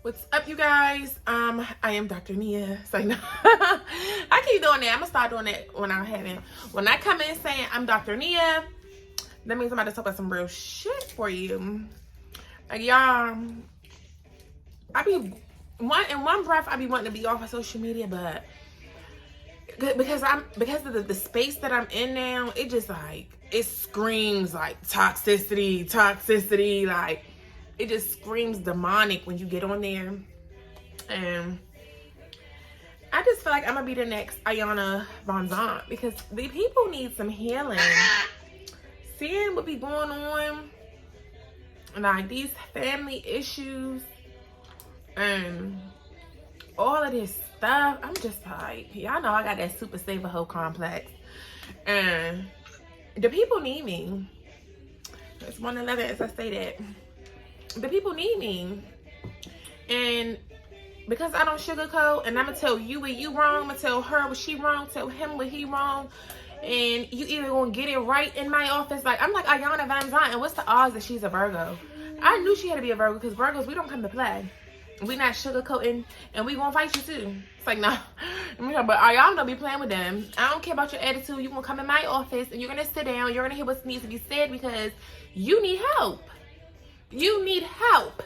What's up, you guys? I am Dr. Nia. So no, I keep doing that. I'm gonna start doing that when I come in saying I'm Dr. Nia, that means I'm about to talk about some real shit for you. Like y'all, I be in one breath I be wanting to be off of social media, but because of the space that I'm in now, it just like it screams like toxicity, like it just screams demonic when you get on there. And I just feel like I'm gonna be the next Ayana Von Zant because the people need some healing. Seeing what be going on, like these family issues and all of this stuff, I'm just like, y'all know I got that super saver hoe complex, and the people need me. It's 1:11 as I say that. The people need me, and because I don't sugarcoat, and I'm gonna tell you what you wrong, I'm gonna tell her what she wrong, tell him what he wrong, and you either gonna get it right in my office. Like I'm like Ayana Van Zant, and what's the odds that she's a Virgo? I knew she had to be a Virgo because Virgos, we don't come to play. We not sugarcoating, and we gonna fight you too. It's like, no, but y'all don't be playing with them. I don't care about your attitude. You gonna come in my office and you're gonna sit down. You're gonna hear what needs to be said because you need help. You need help.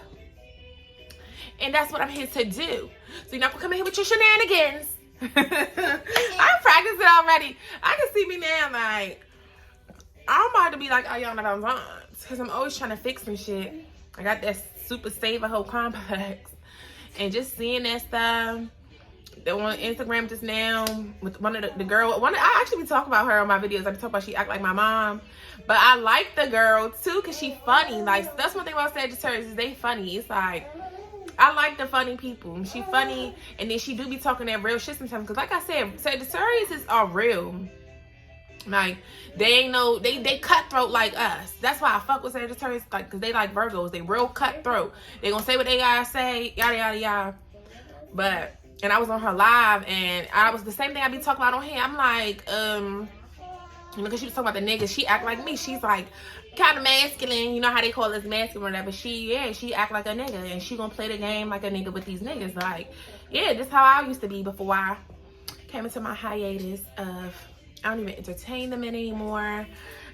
And that's what I'm here to do. So you're not gonna come in here with your shenanigans. I practiced it already. I can see me now, like, I'm about to be like Ayana Van Zant because I'm always trying to fix some shit. I got that super saver hoe complex. And just seeing that stuff on Instagram just now with one of the girl, I actually be talking about her on my videos. I be talking about she act like my mom. But I like the girl too because she funny. Like, that's one thing about Sagittarius is they funny. It's like, I like the funny people. She funny, and then she do be talking that real shit sometimes. Because like I said, Sagittarius are real. Like, they ain't no, they cutthroat like us. That's why I fuck with Sagittarius, like, because they like Virgos. They real cutthroat. They gonna say what they gotta say, yada, yada, yada. But, and I was on her live, and I was the same thing I be talking about on here. I'm like, you know, because she was talking about the niggas. She act like me. She's like, kind of masculine. You know how they call us masculine or whatever. She act like a nigga, and she gonna play the game like a nigga with these niggas. Like, yeah, this how I used to be before I came into my hiatus of, I don't even entertain them anymore.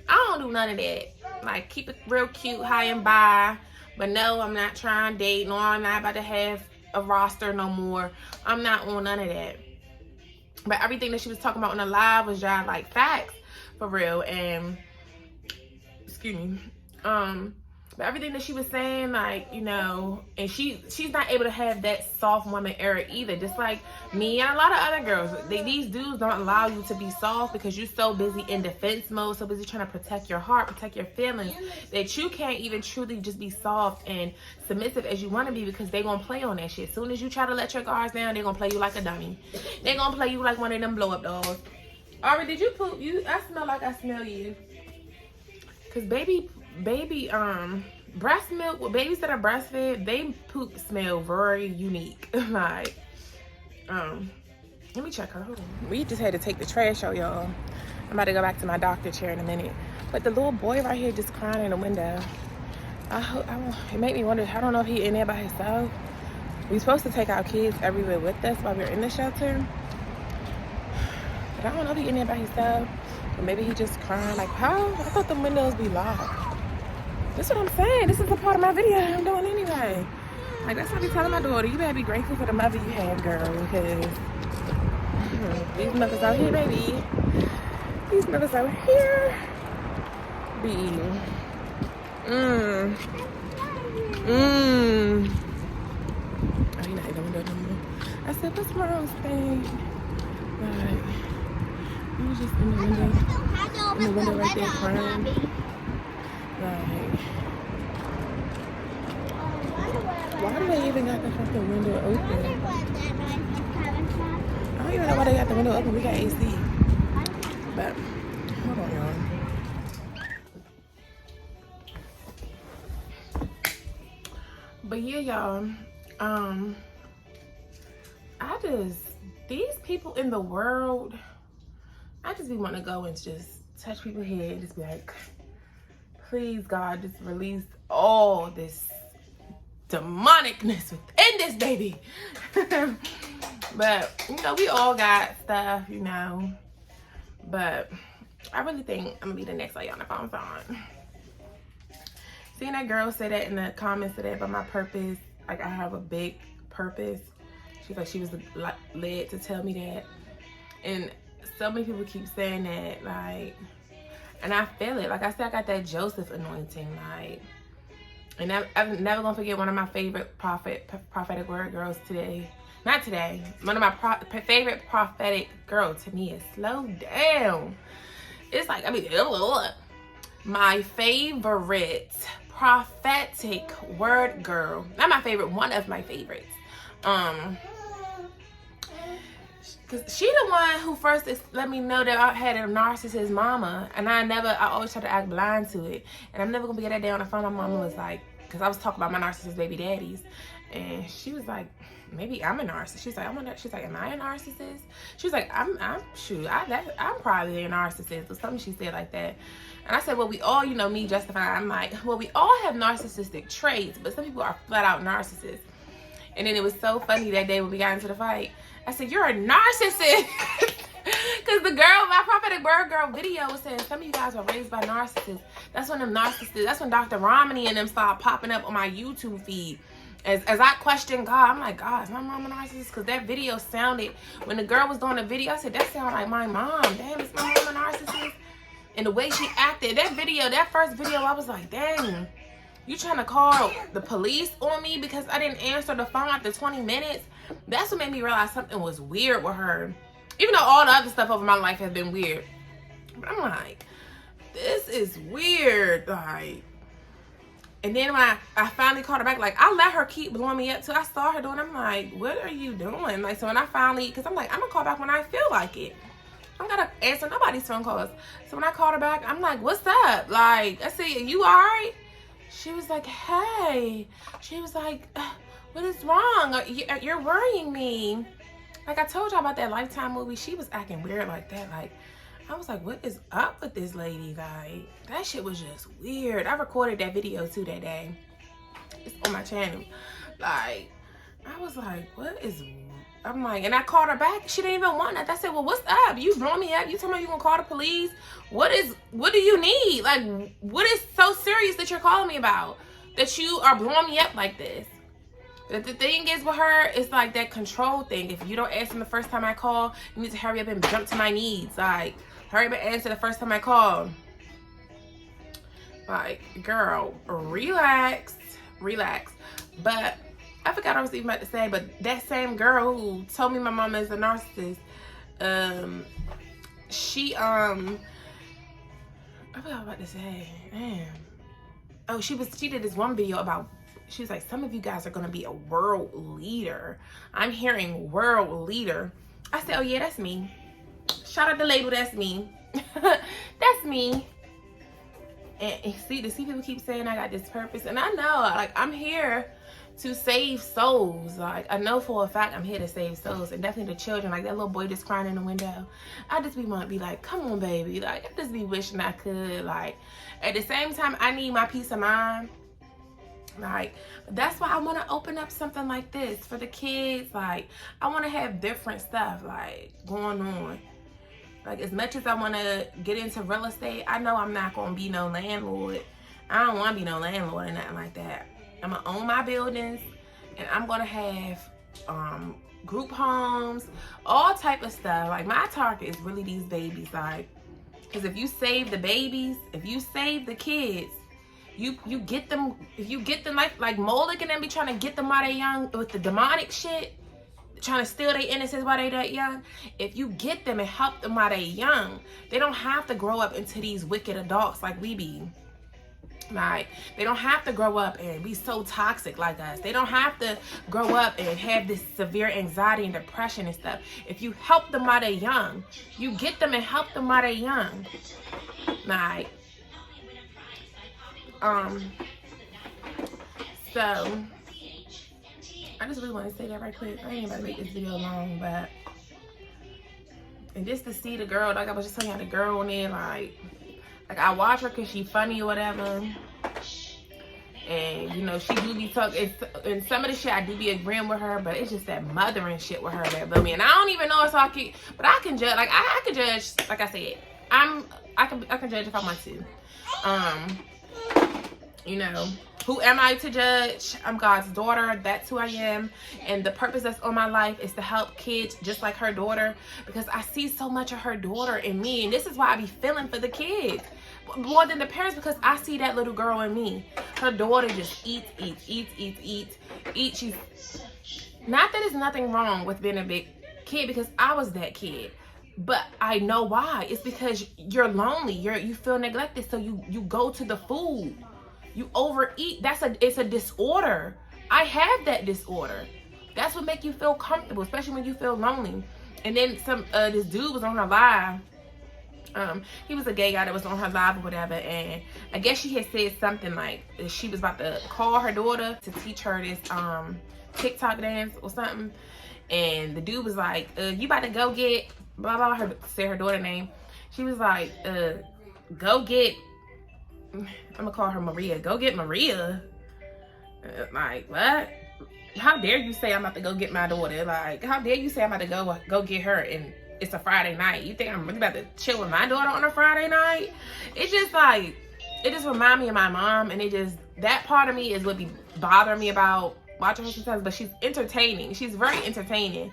I don't do none of that. Like, keep it real cute, high and by. But no, I'm not trying to date. No, I'm not about to have a roster no more. I'm not on none of that. But everything that she was talking about on the live was just like facts for real. And excuse me. But everything that she was saying, like, you know, and she's not able to have that soft woman era either. Just like me and a lot of other girls. These dudes don't allow you to be soft because you're so busy in defense mode, so busy trying to protect your heart, protect your feelings, that you can't even truly just be soft and submissive as you want to be because they gonna play on that shit. As soon as you try to let your guards down, they gonna play you like a dummy. They gonna play you like one of them blow up dolls. Ari, did you poop? I smell like I smell you. Cause baby, breast milk, with babies that are breastfed, they poop smell very unique. Like, let me check her. Hold on. We just had to take the trash out, y'all. I'm about to go back to my doctor chair in a minute. But the little boy right here just crying in the window. It made me wonder, I don't know if he in there by himself. We're supposed to take our kids everywhere with us while we're in the shelter. But I don't know if he in there by himself. Or maybe he just crying like, how? I thought the windows be locked. That's what I'm saying. This is a part of my video I'm doing anyway. Like, that's what I be telling my daughter. You better be grateful for the mother you have, girl. Because these mothers out here, baby. These mothers out here be... Oh, he not in the window no more. I said, what's wrong, Spain? Like, he was just in the window right there crying. Like, why do they even got the fucking window open? I don't even know why they got the window open. We got AC. But, hold on, y'all. But yeah, y'all. These people in the world, I just be wanting to go and just touch people's head and just be like, please, God, just release all this demonicness within this baby. But, you know, we all got stuff, you know. But I really think I'm going to be the next lady on the phone. Seeing that girl say that in the comments today about my purpose, like I have a big purpose. She's like, she was led to tell me that. And so many people keep saying that, like, and I feel it. Like I said, I got that Joseph anointing, like, and I'm never gonna forget one of my favorite prophetic word girls today. Not today. One of my favorite prophetic girls to me is slow down. It's like, I mean, my favorite prophetic word girl. Not my favorite, one of my favorites. Cause she the one who first let me know that I had a narcissist mama, and I always try to act blind to it, and I'm never gonna be that day on the phone. My mama was like, cause I was talking about my narcissist baby daddies, and she was like, maybe I'm a narcissist. She's like, she's like, am I a narcissist? She was like, I'm probably a narcissist or something. She said like that, and I said, well, we all, you know, me justifying. I'm like, well, we all have narcissistic traits, but some people are flat out narcissists. And then it was so funny that day when we got into the fight. I said, you're a narcissist. Because the girl, my prophetic word girl video was saying, some of you guys were raised by narcissists. That's when them narcissists, that's when Dr. Romney and them started popping up on my YouTube feed. As I questioned God, I'm like, God, is my mom a narcissist? Because that video sounded, when the girl was doing the video, I said, that sounded like my mom. Damn, is my mom a narcissist? And the way she acted, that video, that first video, I was like, dang. You trying to call the police on me because I didn't answer the phone after 20 minutes? That's what made me realize something was weird with her. Even though all the other stuff over my life has been weird. But I'm like, this is weird. Like, and then when I finally called her back, like, I let her keep blowing me up too. I saw her doing, I'm like, what are you doing? Like, so when I finally, because I'm like, I'm going to call back when I feel like it. I'm going to answer nobody's phone calls. So when I called her back, I'm like, what's up? Like, I said, you all right? She was like, hey. She was like, what is wrong? You're worrying me. Like I told y'all about that Lifetime movie. She was acting weird like that. Like, I was like, what is up with this lady? Like, that shit was just weird. I recorded that video too that day. It's on my channel. Like, I was like, what is... I'm like, and I called her back. She didn't even want that. I said, well, what's up? You blowing me up? You told me you gonna call the police? What do you need? Like, what is so serious that you're calling me about? That you are blowing me up like this? The thing is with her, it's like that control thing. If you don't answer the first time I call, you need to hurry up and jump to my knees. Like, hurry up and answer the first time I call. Like, girl, relax. But I forgot what I was even about to say, but that same girl who told me my mama is a narcissist, she, I forgot what I was about to say, damn. Oh, she did this one video about, she was like, some of you guys are going to be a world leader. I'm hearing world leader. I said, oh yeah, that's me. Shout out the label, that's me. That's me. And see people keep saying I got this purpose, and I know, like, I'm here to save souls. Like, I know for a fact I'm here to save souls, and definitely the children. Like that little boy just crying in the window, I just want to be like, come on baby. Like, I just be wishing I could. Like, at the same time, I need my peace of mind. Like, that's why I want to open up something like this for the kids. Like, I want to have different stuff like going on. Like, as much as I want to get into real estate, I know I'm not going to be no landlord. I don't want to be no landlord or nothing like that. I'm going to own my buildings, and I'm going to have group homes, all type of stuff. Like, my target is really these babies. Like, because if you save the babies, if you save the kids, you get them, if you get them like Moloch and them be trying to get them while they young with the demonic shit, trying to steal their innocence while they that young. If you get them and help them while they young, they don't have to grow up into these wicked adults like we be. Like, they don't have to grow up and be so toxic like us. They don't have to grow up and have this severe anxiety and depression and stuff. If you help them while they're young, you get them and help them while they're young. Like, so I just really want to say that right quick. I ain't about to make this video long, but, and just to see the girl, like I was just telling you, the girl on there, like I watch her because she's funny or whatever, And, you know, she do be talking, and some of the shit I do be agreeing with her, but it's just that mothering shit with her that blow me. And I don't even know if I can, but I can judge, like, I can judge, like I said, I can judge if I want to. You know, who am I to judge? I'm God's daughter. That's who I am. And the purpose that's on my life is to help kids just like her daughter, because I see so much of her daughter in me. And this is why I be feeling for the kids more than the parents, because I see that little girl in me. Her daughter just eats. She's not that there's nothing wrong with being a big kid, because I was that kid. But I know why. It's because you're lonely. You feel neglected, so you go to the food. You overeat. It's a disorder. I have that disorder. That's what make you feel comfortable, especially when you feel lonely. And then this dude was on her live. He was a gay guy that was on her live or whatever, and I guess she had said something like she was about to call her daughter to teach her this TikTok dance or something. And the dude was like, you about to go get blah blah, say her daughter name. She was like, go get, I'm gonna call her Maria. Go get Maria. Like, what? How dare you say I'm about to go get my daughter? Like, how dare you say I'm about to go get her, and it's a Friday night? You think I'm really about to chill with my daughter on a Friday night? It's just like, it just remind me of my mom, and it just, that part of me is what be bothering me about watching her sometimes. But she's entertaining. She's very entertaining.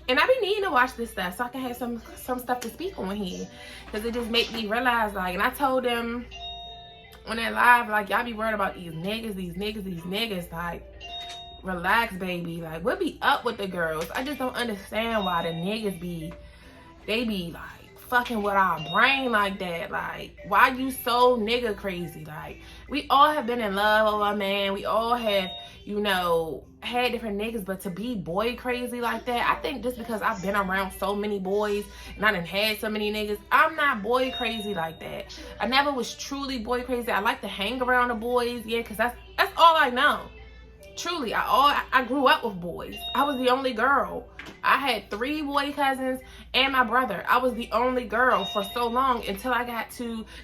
And I be needing to watch this stuff so I can have some stuff to speak on here, because it just make me realize, like, and I told them on that live, like, y'all be worried about these niggas, like, relax, baby. Like, what be up with the girls? I just don't understand why the niggas be like fucking with our brain like that. Like, why you so nigga crazy? Like, we all have been in love over a man. We all have, you know, had different niggas, but to be boy crazy like that, I think just because I've been around so many boys and I done had so many niggas, I'm not boy crazy like that. I never was truly boy crazy. I like to hang around the boys, yeah, because that's all I know. Truly, I grew up with boys. I was the only girl. I had 3 boy cousins and my brother. I was the only girl for so long until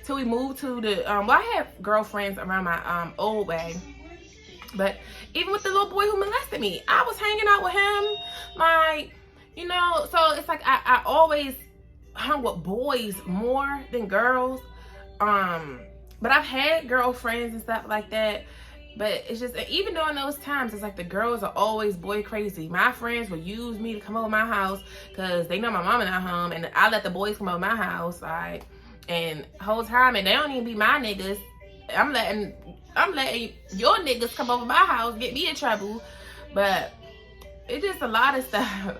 till we moved to the, well, I had girlfriends around my old way. But even with the little boy who molested me, I was hanging out with him. Like, you know, so it's like I always hung with boys more than girls. But I've had girlfriends and stuff like that. But it's just, even during those times, it's like the girls are always boy crazy. My friends would use me to come over my house because they know my mama not home, and I let the boys come over my house, like, and the whole time, and they don't even be my niggas. I'm letting your niggas come over my house, get me in trouble. But it's just a lot of stuff.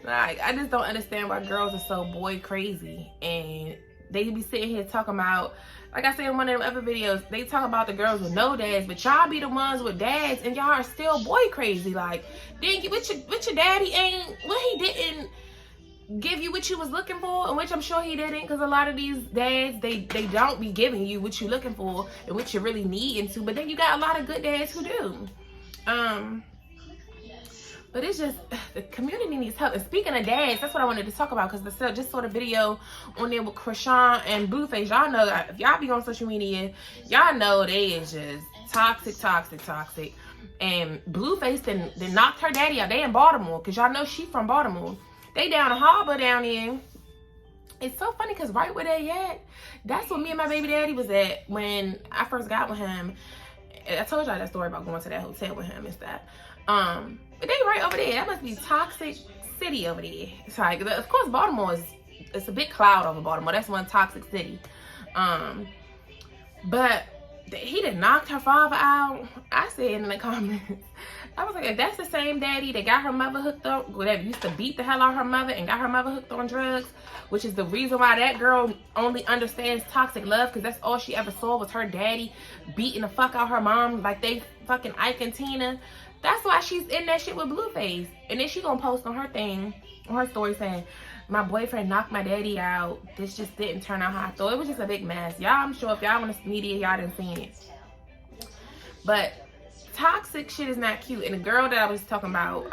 Like, I just don't understand why girls are so boy crazy, and they be sitting here talking about, like I said in one of them other videos, they talk about the girls with no dads, but y'all be the ones with dads, and y'all are still boy crazy. Like, what your daddy ain't, what he didn't give you what you was looking for, and which I'm sure he didn't, because a lot of these dads, they don't be giving you what you're looking for and what you really need into. But then you got a lot of good dads who do. But it's just, the community needs help. And speaking of dads, that's what I wanted to talk about, because I just saw the video on there with Chrisean and Blueface. Y'all know, if y'all be on social media, y'all know they is just toxic. And Blueface then knocked her daddy out. They in Baltimore, because y'all know she from Baltimore. They down the harbor down there. It's so funny, because right where they at, that's where me and my baby daddy was at when I first got with him. I told y'all that story about going to that hotel with him and stuff. But they right over there. That must be toxic city over there. It's like, of course, Baltimore it's a big cloud over Baltimore. That's one toxic city. But he done knocked her father out. I said in the comments, I was like, if that's the same daddy that got her mother hooked up, that used to beat the hell out of her mother and got her mother hooked on drugs, which is the reason why that girl only understands toxic love, because that's all she ever saw was her daddy beating the fuck out her mom like they fucking Ike and Tina. That's why she's in that shit with Blueface. And then she gonna post on her thing, on her story, saying, my boyfriend knocked my daddy out. This just didn't turn out how I thought. It was just a big mess. Y'all, I'm sure if y'all want to media, y'all done seen it. But toxic shit is not cute. And the girl that I was talking about,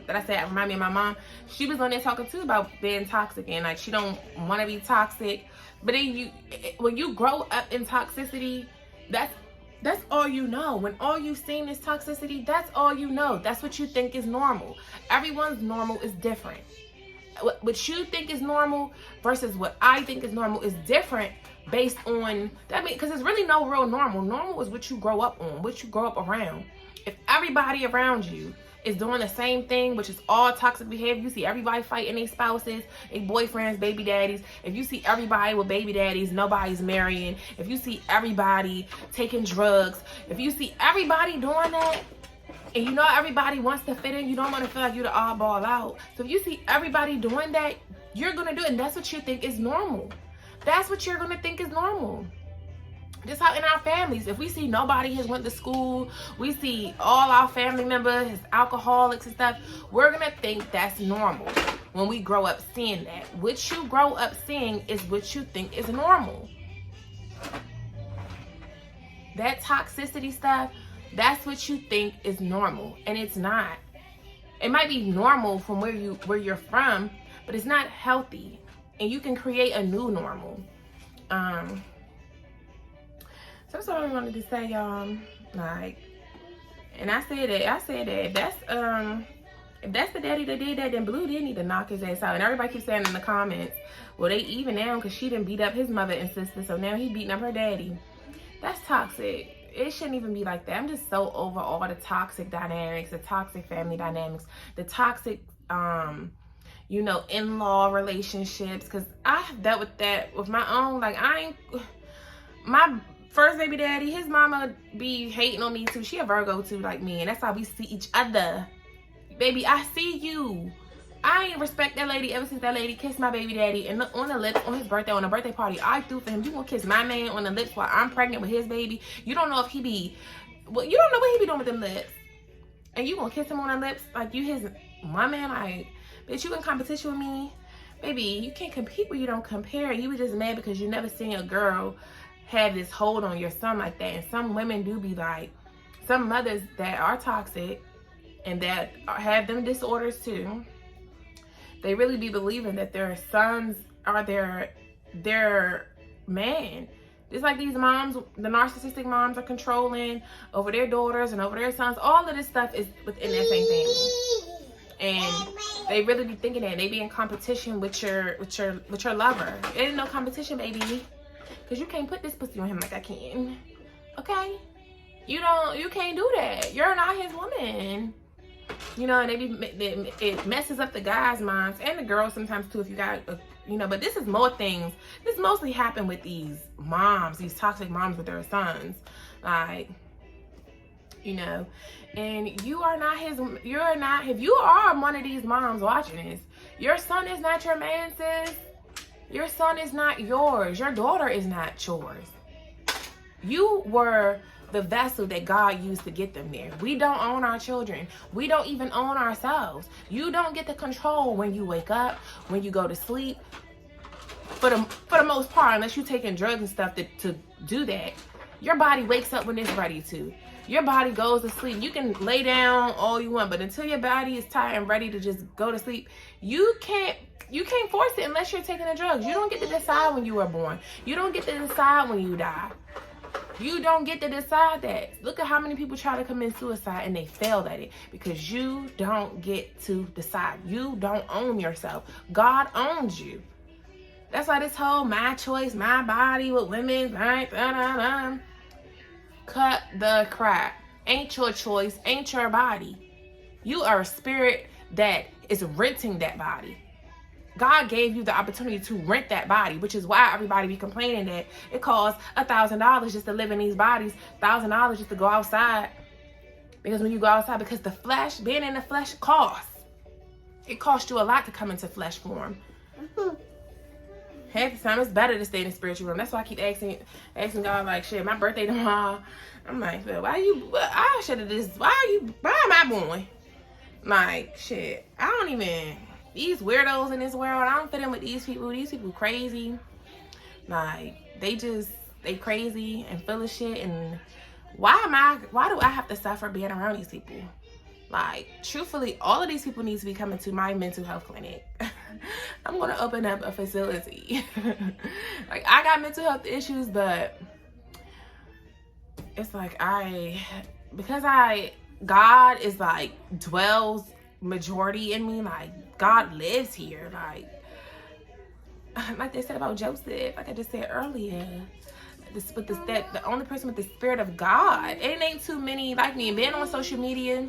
that I said remind me of my mom, she was on there talking too about being toxic, and like she don't want to be toxic. But then when you grow up in toxicity, that's That's all you know. When all you've seen is toxicity, that's all you know. That's what you think is normal. Everyone's normal is different. What you think is normal versus what I think is normal is different based on that. Because there's really no real normal. Normal is what you grow up on, what you grow up around. If everybody around you is doing the same thing, which is all toxic behavior, you see everybody fighting their spouses, their boyfriends, baby daddies. If you see everybody with baby daddies, nobody's marrying. If you see everybody taking drugs, if you see everybody doing that, and you know everybody wants to fit in, you don't want to feel like you're the oddball out. So if you see everybody doing that, you're going to do it. And that's what you think is normal. That's what you're going to think is normal. Just how in our families, if we see nobody has went to school, we see all our family members, alcoholics and stuff, we're going to think that's normal when we grow up seeing that. What you grow up seeing is what you think is normal. That toxicity stuff, that's what you think is normal, and it's not. It might be normal from where you're from, but it's not healthy, and you can create a new normal. So that's what I wanted to say, y'all. Like, and I said that if that's the daddy that did that, then Blue did need to knock his ass out. And everybody keeps saying in the comments, well, they even now because she didn't beat up his mother and sister, so now he beating up her daddy. That's toxic. It shouldn't even be like that. I'm just so over all the toxic dynamics, the toxic family dynamics, the toxic, in-law relationships. Because I have dealt with that with my own. Like, my first baby daddy, his mama be hating on me too. She a Virgo too, like me. And that's how we see each other. Baby, I see you. I ain't respect that lady ever since that lady kissed my baby daddy and on the lips on his birthday, on a birthday party I threw for him. You gonna kiss my man on the lips while I'm pregnant with his baby? You don't know if he be, well, you don't know what he be doing with them lips. And you gonna kiss him on the lips like you my man? Like, bitch, you in competition with me? Baby, you can't compete when you don't compare. You were just mad because you never seen a girl have this hold on your son like that. And some women do be like, some mothers that are toxic and that have them disorders too, they really be believing that their sons are their man. Just like these moms, the narcissistic moms are controlling over their daughters and over their sons. All of this stuff is within that same family. And they really be thinking that they be in competition with your lover. It ain't no competition, baby. Because you can't put this pussy on him like I can. Okay? You can't do that. You're not his woman. And it messes up the guys' minds and the girls sometimes too if you got, but this is more things. This mostly happen with these moms, these toxic moms with their sons. Like, and you are not if you are one of these moms watching this, your son is not your man, sis. Your son is not yours. Your daughter is not yours. You were the vessel that God used to get them there. We don't own our children. We don't even own ourselves. You don't get the control when you wake up, when you go to sleep. For the most part, unless you're taking drugs and stuff to do that, your body wakes up when it's ready to. Your body goes to sleep. You can lay down all you want, but until your body is tired and ready to just go to sleep, you can't force it unless you're taking the drugs. You don't get to decide when you were born. You don't get to decide when you die. You don't get to decide that. Look at how many people try to commit suicide and they failed at it because you don't get to decide. You don't own yourself. God owns you. That's why this whole my choice, my body with women, cut the crap. Ain't your choice, ain't your body. You are a spirit that is renting that body. God gave you the opportunity to rent that body, which is why everybody be complaining that it costs $1,000 just to live in these bodies, $1,000 just to go outside. Because when you go outside, because the flesh, being in the flesh costs. It costs you a lot to come into flesh form. Half the time, it's better to stay in the spiritual realm. That's why I keep asking God, like, shit, my birthday tomorrow. I'm like, I should have just, why am I born? Like, shit, I don't even... These weirdos in this world, I don't fit in with these people. These people crazy. Like, they crazy and full of shit. And why do I have to suffer being around these people? Like, truthfully, all of these people need to be coming to my mental health clinic. I'm going to open up a facility. Like, I got mental health issues, but it's like God is like dwells majority in me. Like God lives here. Like they said about Joseph, like I just said earlier. The only person with the spirit of God. It ain't too many like me. Being on social media.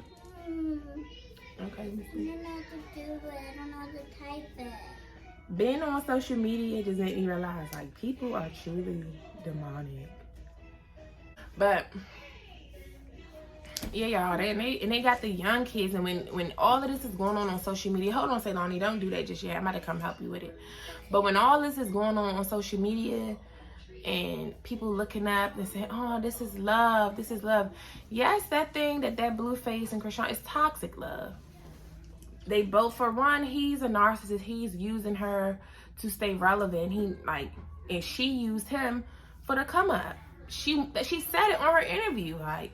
Okay. I don't know how to do it. I don't know how to type it. Being on social media just made me realize like people are truly demonic. But yeah, y'all, they got the young kids, and when all of this is going on social media, hold on, Ceylani, don't do that just yet. I'm about to come help you with it. But when all this is going on social media, and people looking up and saying, "Oh, this is love, this is love," yes, that thing that Blueface and Chrisean is toxic love. They both, for one, he's a narcissist. He's using her to stay relevant. And she used him for the come up. She said it on her interview. Like,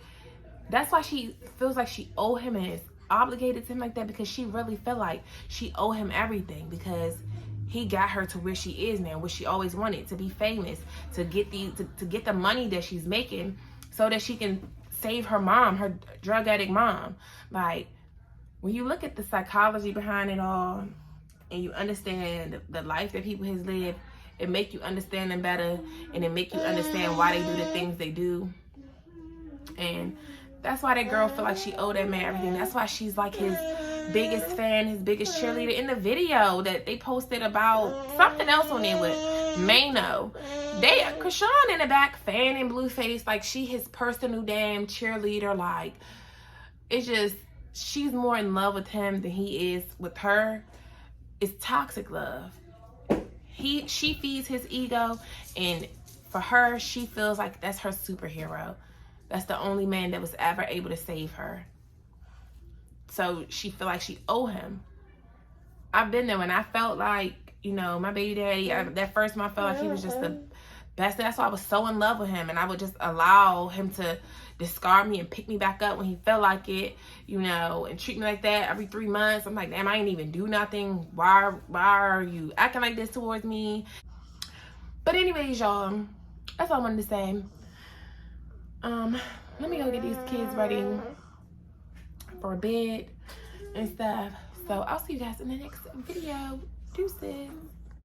that's why she feels like she owe him and is obligated to him like that, because she really felt like she owe him everything, because he got her to where she is now, what she always wanted, to be famous, to get the money that she's making so that she can save her mom, her drug addict mom. Like, when you look at the psychology behind it all and you understand the life that people has lived, it make you understand them better, and it make you understand why they do the things they do. And that's why that girl feel like she owed that man everything. That's why she's like his biggest fan, his biggest cheerleader. In the video that they posted about something else on there with Mano, Chrisean in the back fanning Blueface like she his personal damn cheerleader. Like, it's just, she's more in love with him than he is with her. It's toxic love. She feeds his ego, and for her, she feels like that's her superhero. That's the only man that was ever able to save her. So she feel like she owe him. I've been there when I felt like, you know, my baby daddy, that first month I felt like he was just the best. That's why I was so in love with him, and I would just allow him to discard me and pick me back up when he felt like it, you know, and treat me like that every 3 months. I'm like, damn, I ain't even do nothing. Why are you acting like this towards me? But anyways, y'all, that's all I wanted to say. Let me go get these kids ready for bed and stuff. So I'll see you guys in the next video. Deuces.